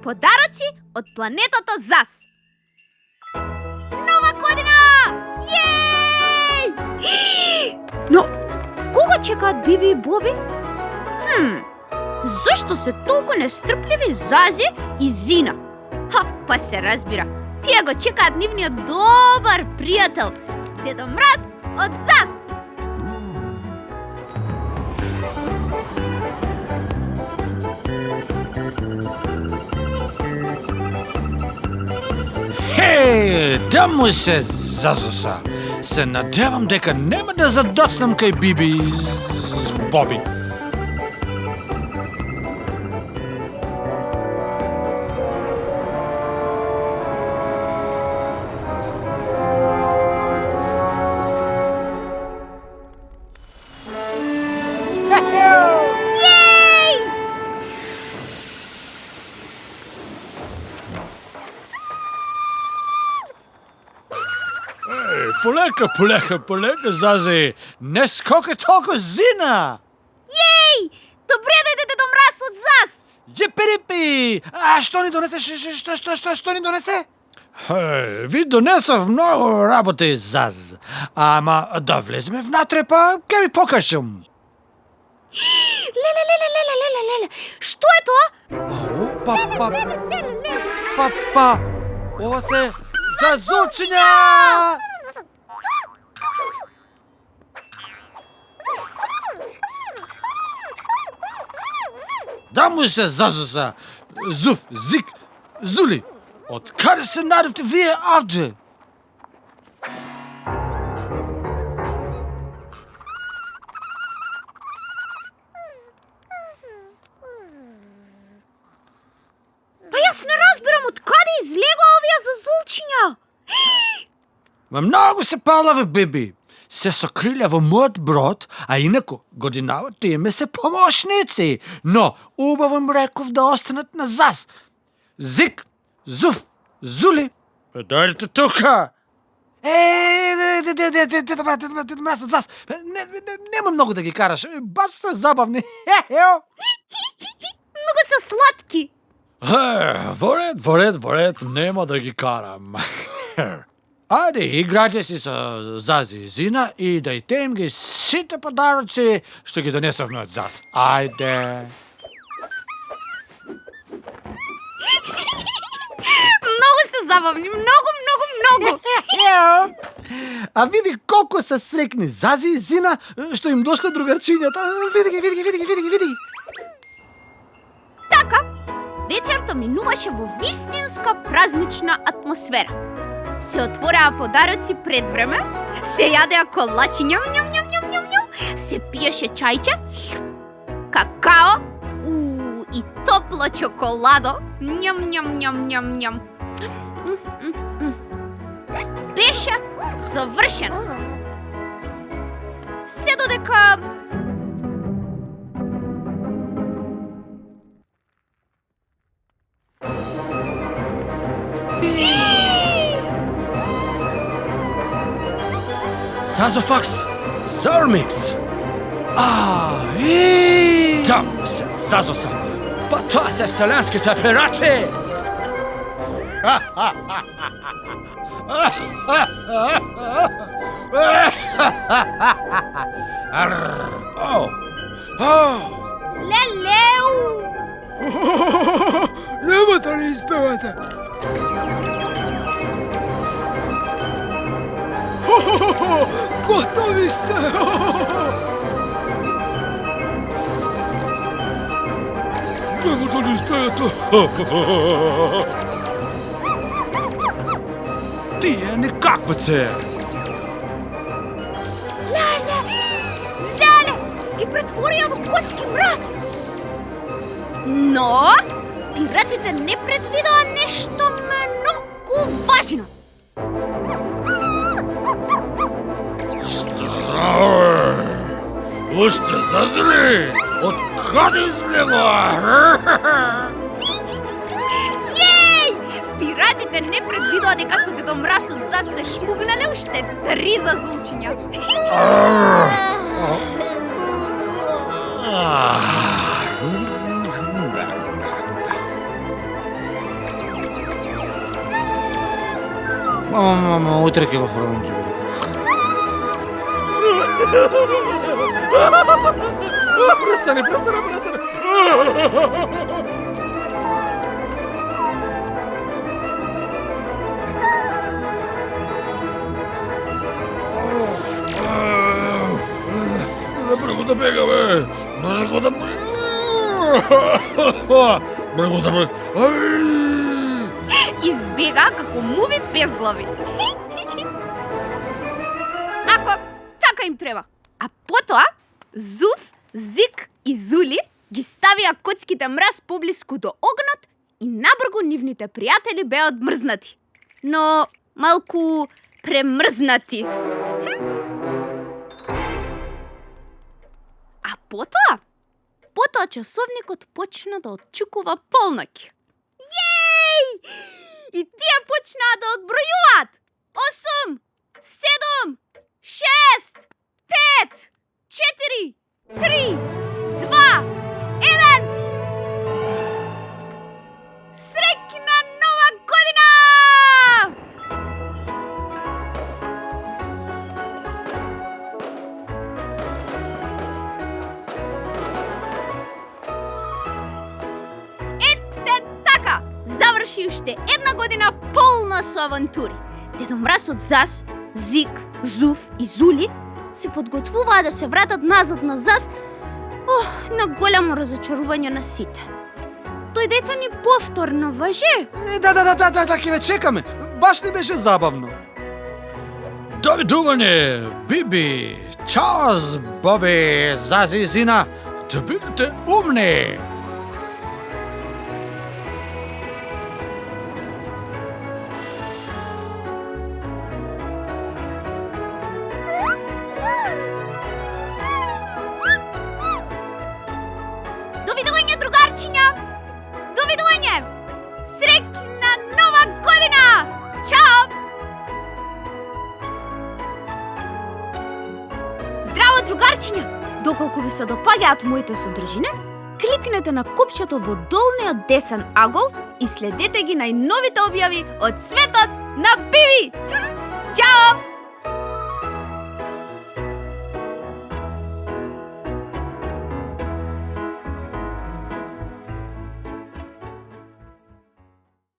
Подароци од планетата ЗАС. Нова година! Јеј! Но, кога чекаат Биби и Боби? Зашто се толку нестрпливи Зази и Зина? Па се разбира, тие го чекаат нивниот добар пријател, Дедо Мраз од ЗАС. Таму се Зазоса. Се надевам дека нема да задоцнам кај Биби и Боби. Полека, Зази. Не скока толку Зина. Јеј! Добре дојде Дедо Мраз од ЗАС. Јепирипи! А што ни донесе? Што ни донесе? Ви донесов многу работи, Заз. Ама да влеземе внатре, па ке ви покажам. Леле. Што е тоа? Па, ова се зазулчиња! Да му се Зазоса, Зуф, Зик, Зули. Од каде се најдовте вие авдже? Па јас не разбирам од каде излегува овие зазулчиња. Ма многу се палави, Биби. Се сокриле во мојот брод, а инаку годинава тие ме се помошници. Но убаво им реков да останат на ЗАС. Зик, Зуф, Зули, дојдете тука. Дедо Мраз од ЗАС. Нема многу да ги караш, баш се забавни. Многу се сладки. Во ред, нема да ги карам. Ајде, играјте си со Зази и Зина и дајте им ги сите подароци што ги донесовме од ЗАС. Ајде. Многу се забавни, многу. А види колку се срекни Зази и Зина што им дошле другарчињата. Види ги. Така, вечерто минуваше во вистинска празнична атмосфера. Се отвораа подароци пред време, се јадеа колачи, се пиеше чајче, какао, и топло чоколадо, нјам. Беше завршено. Се додека Зазофакс, Зормикс. Таму се Зазоса. Па тоа се вселенските пирати. лелеу! Нема да не испевате. Готови сте! Нема да не испевате. Тие никакваци. Леле! Ги претворија во котски мраз! Но, пиратите не предвидоа нешто многу важно. Уште Зазили? Од каде излегува? Јеј! Пиратите не предвидоа дека со Дедо Мраз од ЗАС се шмугнале уште 3 зазулчиња. Мама, утре ќе го фрлам ќе биде. Престани. Браго да бега, бе! Браго да бега! Браго да бега! Избега како муви без глави. Ако така им треба. А потоа Зуф, Зик и Зули ги ставија коцките мраз поблиску до огнот и набргу нивните пријатели беа одмрзнати. Но малку премрзнати. А потоа часовникот почна да отчукува полноќ. Јеј! И тие почнаа да одбројуваат. 8, 7, 6, 5, 4, 3, 2, 1. Среќна нова година! Така, заврши уште една година полна со авантури. Дедо Мраз од Заз, Зик, Зуф и Зули се подготвуваа да се вратат назад на Заз, на голямо разочарување на сите. Дојдете ни повторно, важи? Да, ќе ве чекаме. Баш не беше забавно. Довидување, Биби, Чаоз, Боби, Зази и Зина. Да бидете умни. Довидување, другарчиња! Довидување! Среќна нова година! Чао! Здраво, другарчиња! Доколку ви се допаѓаат моите содржини, кликнете на копчето во долниот десен агол и следете ги најновите објави од светот на Биби! Чао!